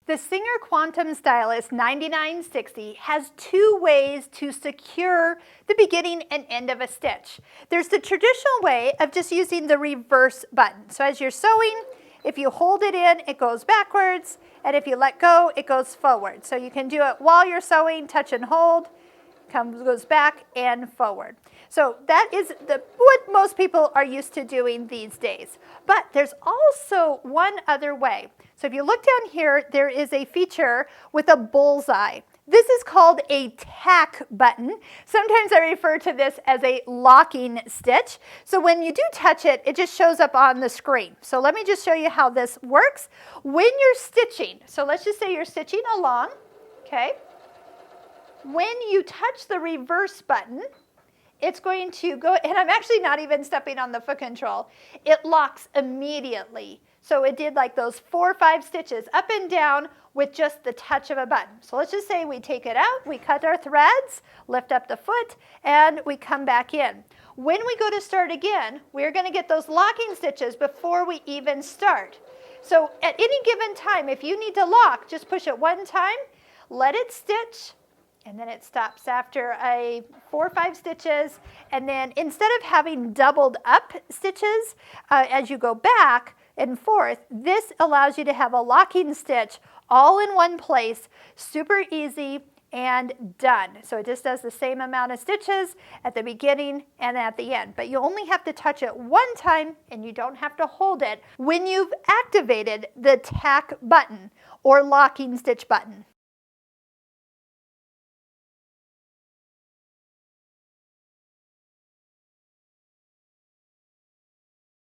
The Singer Quantum Stylist 9960 has two ways to secure the beginning and end of a stitch. There's the traditional way of just using the reverse button. So as you're sewing, if you hold it in, it goes backwards, and if you let go, it goes forward. So you can do it while you're sewing, touch and hold, goes back and forward. So that is what most people are used to doing these days. But there's also one other way. So if you look down here, there is a feature with a bullseye. This is called a tack button. Sometimes I refer to this as a locking stitch. So when you do touch it, it just shows up on the screen. So let me just show you how this works. When you're stitching, so let's just say you're stitching along, okay? When you touch the reverse button, it's going to go, and I'm actually not even stepping on the foot control, it locks immediately. So it did like those 4 or 5 stitches up and down with just the touch of a button. So let's just say we take it out, we cut our threads, lift up the foot, and we come back in. When we go to start again, we're going to get those locking stitches before we even start. So at any given time, if you need to lock, just push it one time, let it stitch, and then it stops after 4 or 5 stitches. And then instead of having doubled up stitches as you go back and forth, this allows you to have a locking stitch all in one place, super easy and done. So it just does the same amount of stitches at the beginning and at the end. But you only have to touch it one time and you don't have to hold it when you've activated the tack button or locking stitch button.